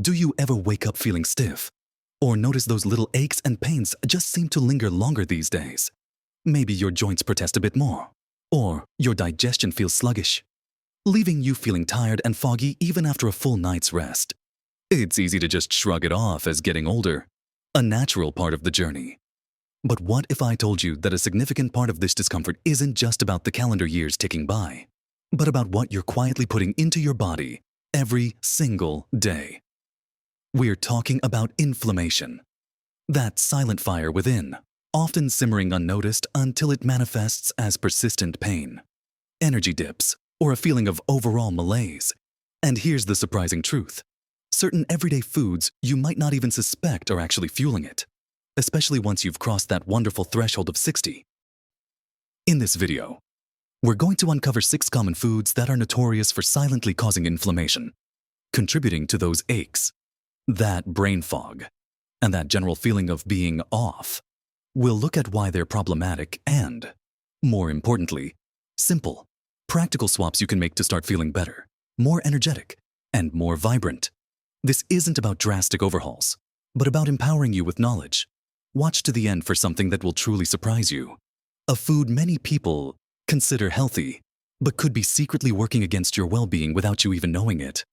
Do you ever wake up feeling stiff? Or notice those little aches and pains just seem to linger longer these days? Maybe your joints protest a bit more. Or your digestion feels sluggish, leaving you feeling tired and foggy even after a full night's rest. It's easy to just shrug it off as getting older, a natural part of the journey. But what if I told you that a significant part of this discomfort isn't just about the calendar years ticking by, but about what you're quietly putting into your body every single day? We're talking about inflammation. That silent fire within, often simmering unnoticed until it manifests as persistent pain, energy dips, or a feeling of overall malaise. And here's the surprising truth. Certain everyday foods you might not even suspect are actually fueling it, especially once you've crossed that wonderful threshold of 60. In this video, we're going to uncover 6 common foods that are notorious for silently causing inflammation, contributing to those aches, that brain fog, and that general feeling of being off. We'll look at why they're problematic and, more importantly, simple, practical swaps you can make to start feeling better, more energetic, and more vibrant. This isn't about drastic overhauls, but about empowering you with knowledge. Watch to the end for something that will truly surprise you. A food many people consider healthy, but could be secretly working against your well-being without you even knowing it.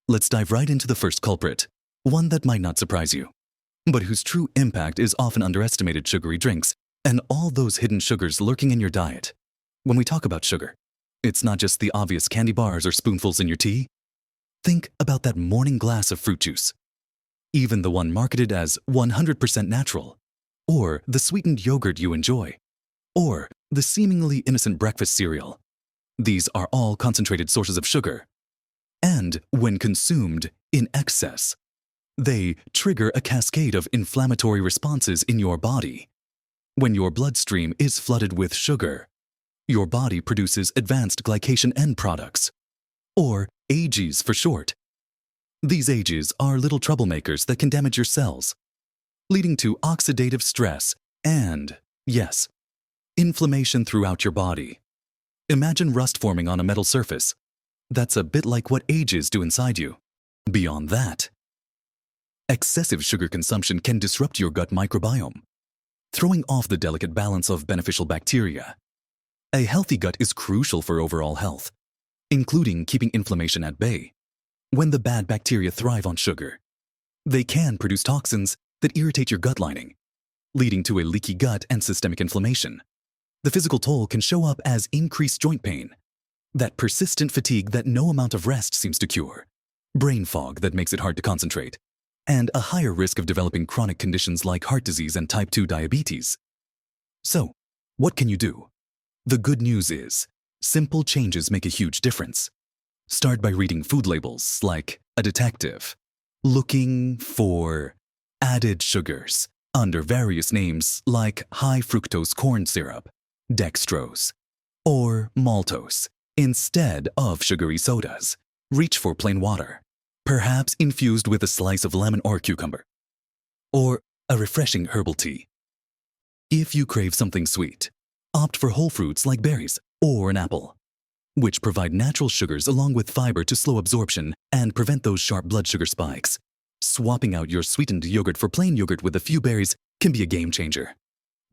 Let's dive right into the first culprit, one that might not surprise you, but whose true impact is often underestimated: sugary drinks and all those hidden sugars lurking in your diet. When we talk about sugar, it's not just the obvious candy bars or spoonfuls in your tea. Think about that morning glass of fruit juice, even the one marketed as 100% natural, or the sweetened yogurt you enjoy, or the seemingly innocent breakfast cereal. These are all concentrated sources of sugar. And when consumed in excess, they trigger a cascade of inflammatory responses in your body. When your bloodstream is flooded with sugar, your body produces advanced glycation end products, or AGEs for short. These AGEs are little troublemakers that can damage your cells, leading to oxidative stress and, yes, inflammation throughout your body. Imagine rust forming on a metal surface. That's a bit like what AGEs do inside you. Beyond that, excessive sugar consumption can disrupt your gut microbiome, throwing off the delicate balance of beneficial bacteria. A healthy gut is crucial for overall health, including keeping inflammation at bay. When the bad bacteria thrive on sugar, they can produce toxins that irritate your gut lining, leading to a leaky gut and systemic inflammation. The physical toll can show up as increased joint pain, that persistent fatigue that no amount of rest seems to cure, brain fog that makes it hard to concentrate, and a higher risk of developing chronic conditions like heart disease and type 2 diabetes. So, what can you do? The good news is, simple changes make a huge difference. Start by reading food labels like a detective, looking for added sugars under various names like high fructose corn syrup, dextrose, or maltose. Instead of sugary sodas, reach for plain water, perhaps infused with a slice of lemon or cucumber, or a refreshing herbal tea. If you crave something sweet, opt for whole fruits like berries or an apple, which provide natural sugars along with fiber to slow absorption and prevent those sharp blood sugar spikes. Swapping out your sweetened yogurt for plain yogurt with a few berries can be a game changer.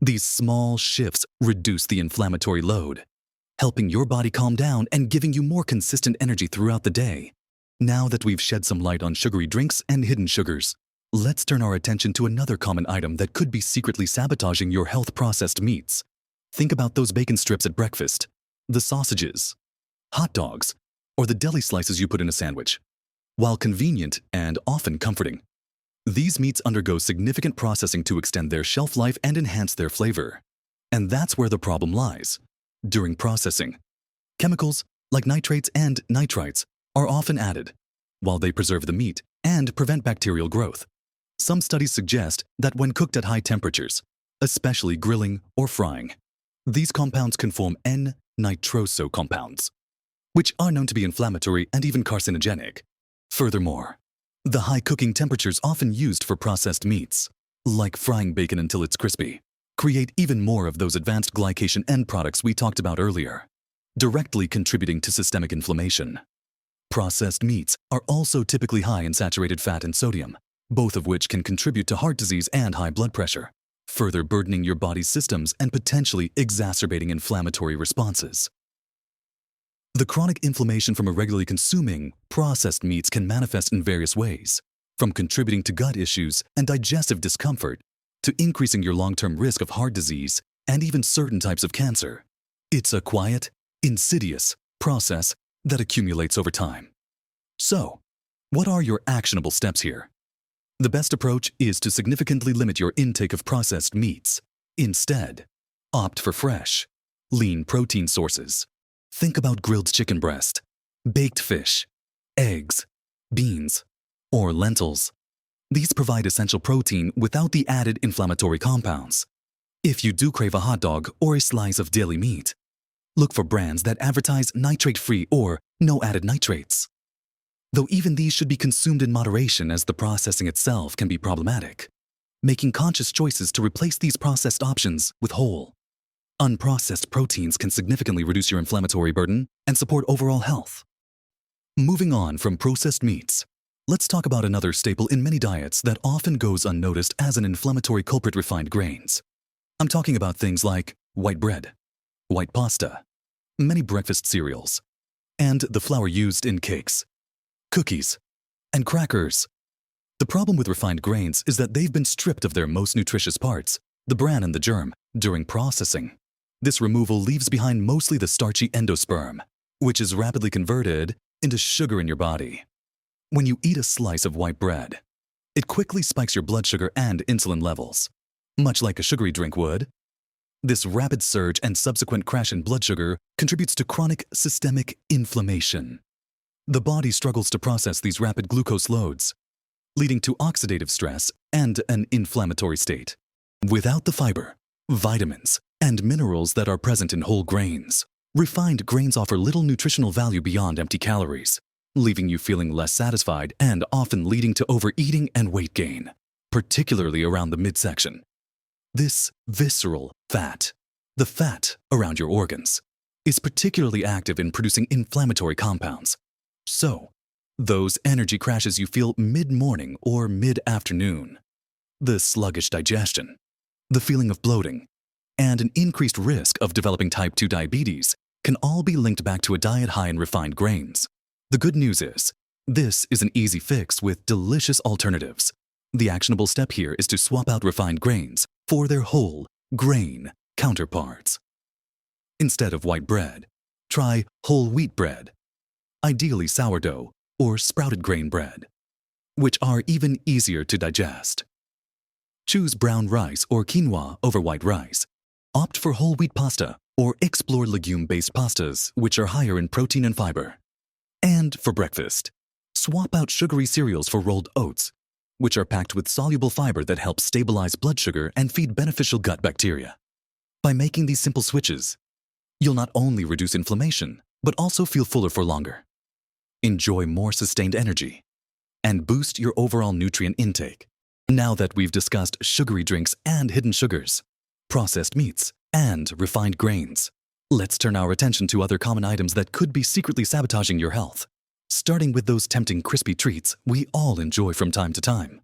These small shifts reduce the inflammatory load, helping your body calm down and giving you more consistent energy throughout the day. Now that we've shed some light on sugary drinks and hidden sugars, let's turn our attention to another common item that could be secretly sabotaging your health: processed meats. Think about those bacon strips at breakfast, the sausages, hot dogs, or the deli slices you put in a sandwich. While convenient and often comforting, these meats undergo significant processing to extend their shelf life and enhance their flavor. And that's where the problem lies. During processing, chemicals like nitrates and nitrites are often added, while they preserve the meat and prevent bacterial growth. Some studies suggest that when cooked at high temperatures, especially grilling or frying, these compounds can form N-nitroso compounds, which are known to be inflammatory and even carcinogenic. Furthermore, the high cooking temperatures often used for processed meats, like frying bacon until it's crispy, create even more of those advanced glycation end products we talked about earlier, directly contributing to systemic inflammation. Processed meats are also typically high in saturated fat and sodium, both of which can contribute to heart disease and high blood pressure, further burdening your body's systems and potentially exacerbating inflammatory responses. The chronic inflammation from irregularly consuming processed meats can manifest in various ways, from contributing to gut issues and digestive discomfort to increasing your long-term risk of heart disease and even certain types of cancer. It's a quiet, insidious process that accumulates over time. So, what are your actionable steps here? The best approach is to significantly limit your intake of processed meats. Instead, opt for fresh, lean protein sources. Think about grilled chicken breast, baked fish, eggs, beans, or lentils. These provide essential protein without the added inflammatory compounds. If you do crave a hot dog or a slice of deli meat, look for brands that advertise nitrate-free or no added nitrates. Though even these should be consumed in moderation, as the processing itself can be problematic. Making conscious choices to replace these processed options with whole, unprocessed proteins can significantly reduce your inflammatory burden and support overall health. Moving on from processed meats, let's talk about another staple in many diets that often goes unnoticed as an inflammatory culprit: refined grains. I'm talking about things like white bread, white pasta, many breakfast cereals, and the flour used in cakes, cookies, and crackers. The problem with refined grains is that they've been stripped of their most nutritious parts, the bran and the germ, during processing. This removal leaves behind mostly the starchy endosperm, which is rapidly converted into sugar in your body. When you eat a slice of white bread, it quickly spikes your blood sugar and insulin levels, much like a sugary drink would. This rapid surge and subsequent crash in blood sugar contributes to chronic systemic inflammation. The body struggles to process these rapid glucose loads, leading to oxidative stress and an inflammatory state. Without the fiber, vitamins, and minerals that are present in whole grains, refined grains offer little nutritional value beyond empty calories, leaving you feeling less satisfied and often leading to overeating and weight gain, particularly around the midsection. This visceral fat, the fat around your organs, is particularly active in producing inflammatory compounds. So, those energy crashes you feel mid-morning or mid-afternoon, the sluggish digestion, the feeling of bloating, and an increased risk of developing type 2 diabetes can all be linked back to a diet high in refined grains. The good news is, this is an easy fix with delicious alternatives. The actionable step here is to swap out refined grains for their whole grain counterparts. Instead of white bread, try whole wheat bread, ideally sourdough or sprouted grain bread, which are even easier to digest. Choose brown rice or quinoa over white rice. Opt for whole wheat pasta or explore legume-based pastas, which are higher in protein and fiber. And for breakfast, swap out sugary cereals for rolled oats, which are packed with soluble fiber that helps stabilize blood sugar and feed beneficial gut bacteria. By making these simple switches, you'll not only reduce inflammation, but also feel fuller for longer, enjoy more sustained energy, and boost your overall nutrient intake. Now that we've discussed sugary drinks and hidden sugars, processed meats, and refined grains, let's turn our attention to other common items that could be secretly sabotaging your health, starting with those tempting crispy treats we all enjoy from time to time.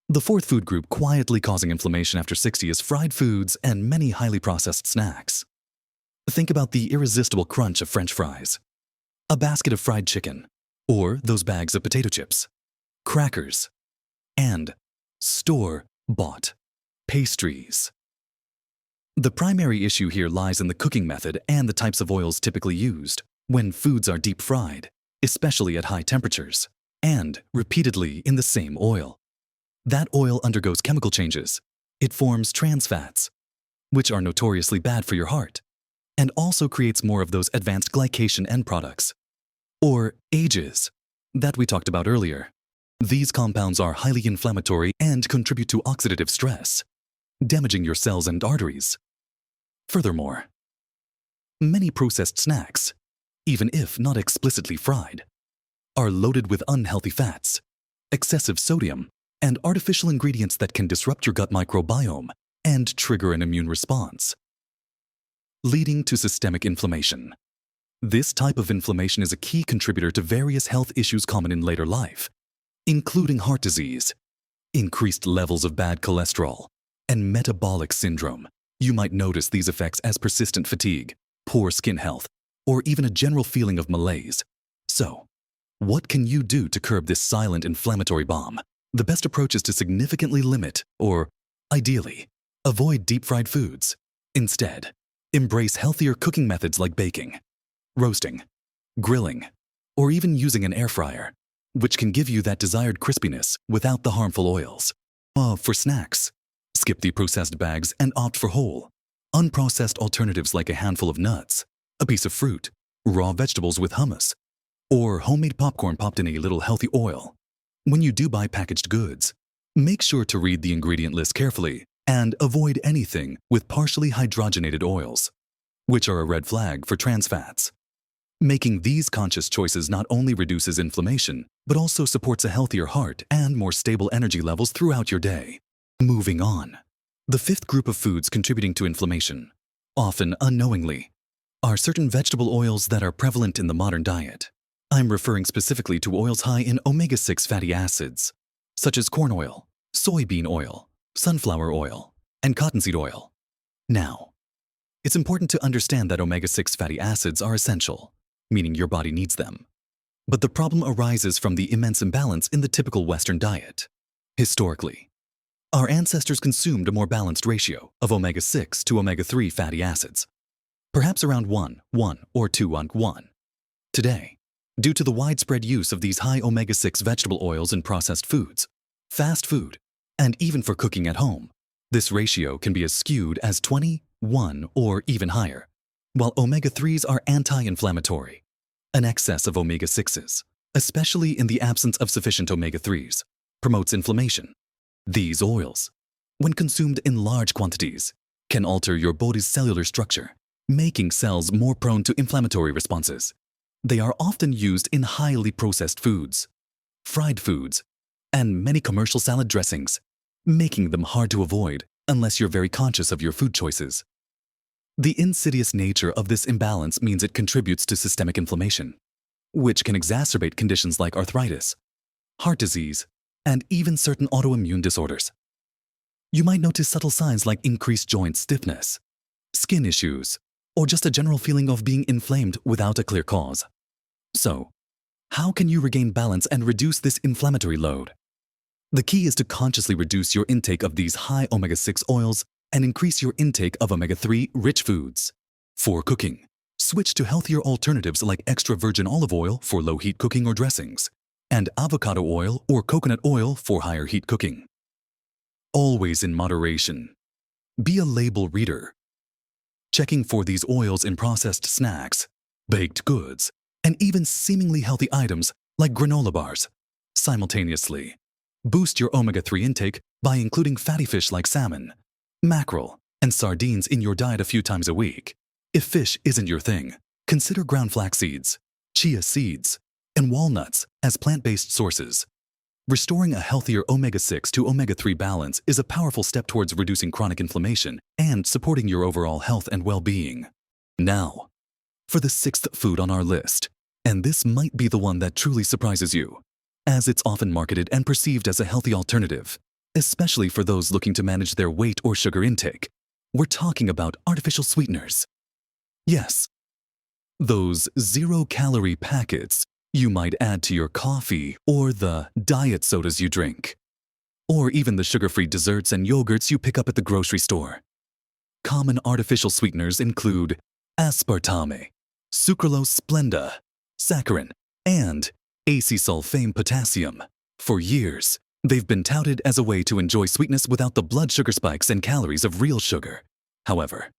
The fourth food group quietly causing inflammation after 60 is fried foods and many highly processed snacks. Think about the irresistible crunch of French fries, a basket of fried chicken, or those bags of potato chips, crackers, and store-bought pastries. The primary issue here lies in the cooking method and the types of oils typically used when foods are deep fried, especially at high temperatures, and repeatedly in the same oil. That oil undergoes chemical changes. It forms trans fats, which are notoriously bad for your heart, and also creates more of those advanced glycation end products, or AGEs, that we talked about earlier. These compounds are highly inflammatory and contribute to oxidative stress, damaging your cells and arteries. Furthermore, many processed snacks, even if not explicitly fried, are loaded with unhealthy fats, excessive sodium, and artificial ingredients that can disrupt your gut microbiome and trigger an immune response, leading to systemic inflammation. This type of inflammation is a key contributor to various health issues common in later life, including heart disease, increased levels of bad cholesterol, and metabolic syndrome. You might notice these effects as persistent fatigue, poor skin health, or even a general feeling of malaise. So, what can you do to curb this silent inflammatory bomb? The best approach is to significantly limit, or ideally, avoid deep-fried foods. Instead, embrace healthier cooking methods like baking, roasting, grilling, or even using an air fryer, which can give you that desired crispiness without the harmful oils. For snacks, skip the processed bags and opt for whole, unprocessed alternatives like a handful of nuts, a piece of fruit, raw vegetables with hummus, or homemade popcorn popped in a little healthy oil. When you do buy packaged goods, make sure to read the ingredient list carefully and avoid anything with partially hydrogenated oils, which are a red flag for trans fats. Making these conscious choices not only reduces inflammation, but also supports a healthier heart and more stable energy levels throughout your day. Moving on. The fifth group of foods contributing to inflammation, often unknowingly, are certain vegetable oils that are prevalent in the modern diet. I'm referring specifically to oils high in omega-6 fatty acids, such as corn oil, soybean oil, sunflower oil, and cottonseed oil. Now, it's important to understand that omega-6 fatty acids are essential, meaning your body needs them. But the problem arises from the immense imbalance in the typical Western diet. Historically, our ancestors consumed a more balanced ratio of omega-6 to omega-3 fatty acids, perhaps around 1 or 2:1. Today, due to the widespread use of these high omega-6 vegetable oils in processed foods, fast food, and even for cooking at home, this ratio can be as skewed as 21 or even higher. While omega-3s are anti-inflammatory, an excess of omega-6s, especially in the absence of sufficient omega-3s, promotes inflammation. These oils, when consumed in large quantities, can alter your body's cellular structure, making cells more prone to inflammatory responses. They are often used in highly processed foods, fried foods, and many commercial salad dressings, making them hard to avoid unless you're very conscious of your food choices. The insidious nature of this imbalance means it contributes to systemic inflammation, which can exacerbate conditions like arthritis, heart disease, and even certain autoimmune disorders. You might notice subtle signs like increased joint stiffness, skin issues, or just a general feeling of being inflamed without a clear cause. So, how can you regain balance and reduce this inflammatory load? The key is to consciously reduce your intake of these high omega-6 oils and increase your intake of omega-3 rich foods. For cooking, switch to healthier alternatives like extra virgin olive oil for low heat cooking or dressings, and avocado oil or coconut oil for higher heat cooking. Always in moderation. Be a label reader, checking for these oils in processed snacks, baked goods, and even seemingly healthy items like granola bars. Simultaneously, boost your omega-3 intake by including fatty fish like salmon, mackerel, and sardines in your diet a few times a week. If fish isn't your thing, consider ground flax seeds, chia seeds, and walnuts as plant-based sources. Restoring a healthier omega-6 to omega-3 balance is a powerful step towards reducing chronic inflammation and supporting your overall health and well-being. Now, for the sixth food on our list, and this might be the one that truly surprises you, as it's often marketed and perceived as a healthy alternative, especially for those looking to manage their weight or sugar intake. We're talking about artificial sweeteners. Yes, those zero-calorie packets you might add to your coffee or the diet sodas you drink, or even the sugar-free desserts and yogurts you pick up at the grocery store. Common artificial sweeteners include aspartame, sucralose splenda, saccharin, and acesulfame potassium. For years, they've been touted as a way to enjoy sweetness without the blood sugar spikes and calories of real sugar. However,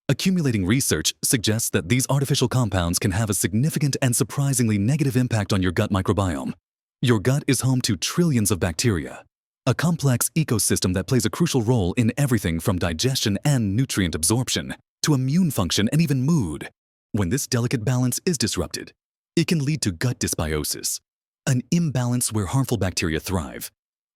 accumulating research suggests that these artificial compounds can have a significant and surprisingly negative impact on your gut microbiome. Your gut is home to trillions of bacteria, a complex ecosystem that plays a crucial role in everything from digestion and nutrient absorption to immune function and even mood. When this delicate balance is disrupted, it can lead to gut dysbiosis, an imbalance where harmful bacteria thrive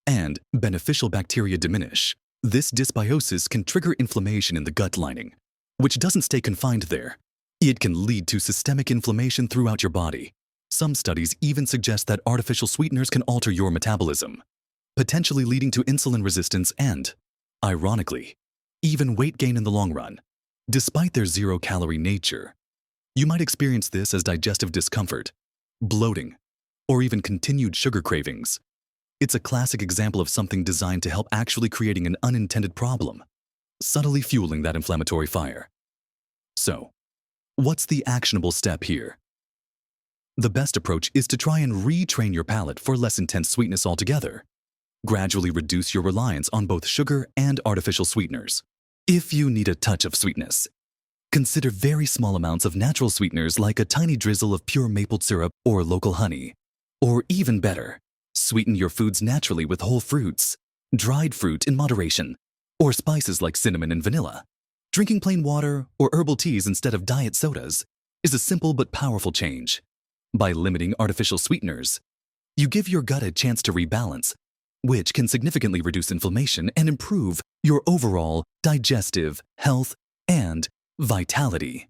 and beneficial bacteria diminish. This dysbiosis can trigger inflammation in the gut lining, which doesn't stay confined there. It can lead to systemic inflammation throughout your body. Some studies even suggest that artificial sweeteners can alter your metabolism, potentially leading to insulin resistance and, ironically, even weight gain in the long run. Despite their zero-calorie nature, you might experience this as digestive discomfort, bloating, or even continued sugar cravings. It's a classic example of something designed to help actually creating an unintended problem, subtly fueling that inflammatory fire. So, what's the actionable step here? The best approach is to try and retrain your palate for less intense sweetness altogether. Gradually reduce your reliance on both sugar and artificial sweeteners. If you need a touch of sweetness, consider very small amounts of natural sweeteners like a tiny drizzle of pure maple syrup or local honey. Or even better, sweeten your foods naturally with whole fruits, dried fruit in moderation, or spices like cinnamon and vanilla. Drinking plain water or herbal teas instead of diet sodas is a simple but powerful change. By limiting artificial sweeteners, you give your gut a chance to rebalance, which can significantly reduce inflammation and improve your overall digestive health and vitality.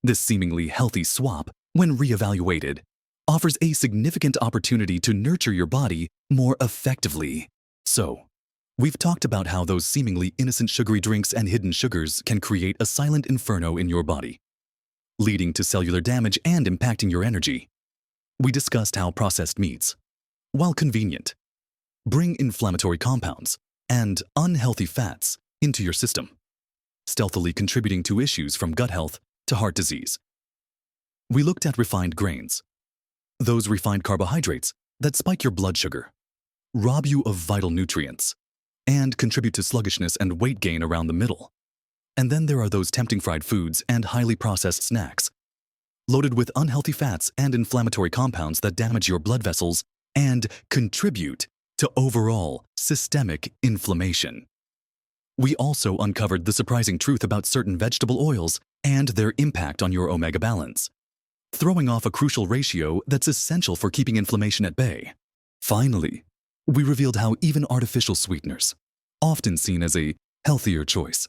This seemingly healthy swap, when reevaluated, offers a significant opportunity to nurture your body more effectively. So, we've talked about how those seemingly innocent sugary drinks and hidden sugars can create a silent inferno in your body, leading to cellular damage and impacting your energy. We discussed how processed meats, while convenient, bring inflammatory compounds and unhealthy fats into your system, stealthily contributing to issues from gut health to heart disease. We looked at refined grains, those refined carbohydrates that spike your blood sugar, rob you of vital nutrients, and contribute to sluggishness and weight gain around the middle. And then there are those tempting fried foods and highly processed snacks, loaded with unhealthy fats and inflammatory compounds that damage your blood vessels and contribute to overall systemic inflammation. We also uncovered the surprising truth about certain vegetable oils and their impact on your omega balance, throwing off a crucial ratio that's essential for keeping inflammation at bay. Finally, we revealed how even artificial sweeteners, often seen as a healthier choice,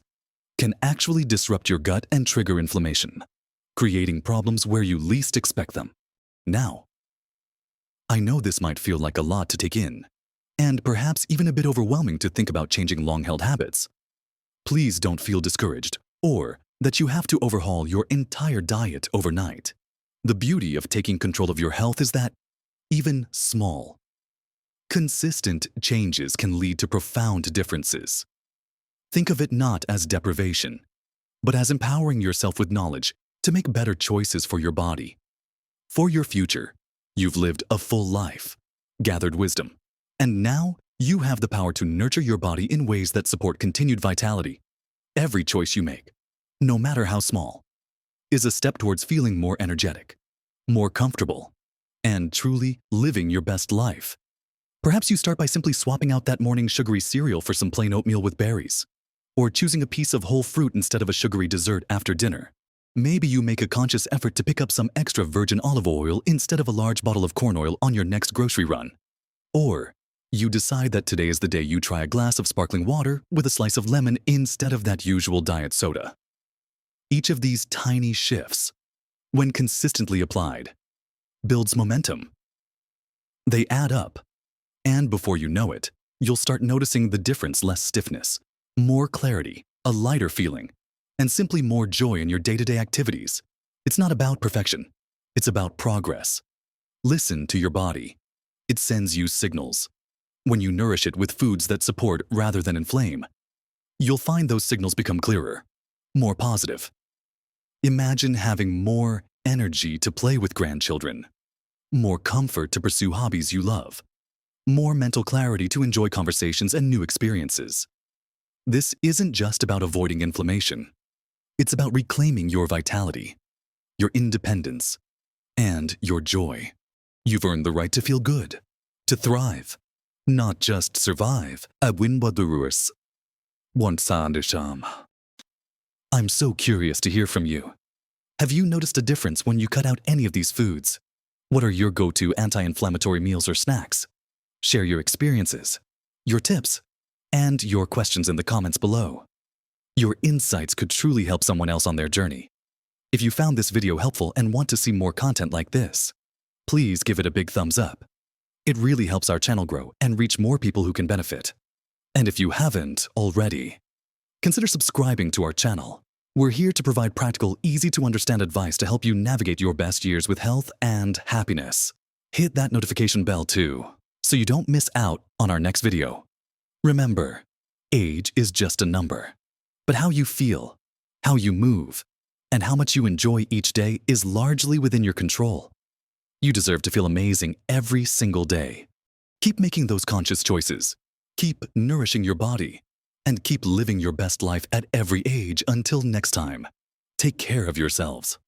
can actually disrupt your gut and trigger inflammation, creating problems where you least expect them. Now, I know this might feel like a lot to take in, and perhaps even a bit overwhelming to think about changing long-held habits. Please don't feel discouraged or that you have to overhaul your entire diet overnight. The beauty of taking control of your health is that even small, consistent changes can lead to profound differences. Think of it not as deprivation, but as empowering yourself with knowledge to make better choices for your body. For your future, you've lived a full life, gathered wisdom, and now you have the power to nurture your body in ways that support continued vitality. Every choice you make, no matter how small, is a step towards feeling more energetic, more comfortable, and truly living your best life. Perhaps you start by simply swapping out that morning sugary cereal for some plain oatmeal with berries, or choosing a piece of whole fruit instead of a sugary dessert after dinner. Maybe you make a conscious effort to pick up some extra virgin olive oil instead of a large bottle of corn oil on your next grocery run. Or you decide that today is the day you try a glass of sparkling water with a slice of lemon instead of that usual diet soda. Each of these tiny shifts, when consistently applied, builds momentum. They add up, and before you know it, you'll start noticing the difference: less stiffness, more clarity, a lighter feeling, and simply more joy in your day-to-day activities. It's not about perfection. It's about progress. Listen to your body. It sends you signals. When you nourish it with foods that support rather than inflame, you'll find those signals become clearer, more positive. Imagine having more energy to play with grandchildren, more comfort to pursue hobbies you love, more mental clarity to enjoy conversations and new experiences. This isn't just about avoiding inflammation. It's about reclaiming your vitality, your independence, and your joy. You've earned the right to feel good, to thrive, not just survive. I'm so curious to hear from you. Have you noticed a difference when you cut out any of these foods? What are your go-to anti-inflammatory meals or snacks? Share your experiences, your tips, and your questions in the comments below. Your insights could truly help someone else on their journey. If you found this video helpful and want to see more content like this, please give it a big thumbs up. It really helps our channel grow and reach more people who can benefit. And if you haven't already, consider subscribing to our channel. We're here to provide practical, easy-to-understand advice to help you navigate your best years with health and happiness. Hit that notification bell too, so you don't miss out on our next video. Remember, age is just a number, but how you feel, how you move, and how much you enjoy each day is largely within your control. You deserve to feel amazing every single day. Keep making those conscious choices. Keep nourishing your body. And keep living your best life at every age until next time. Take care of yourselves.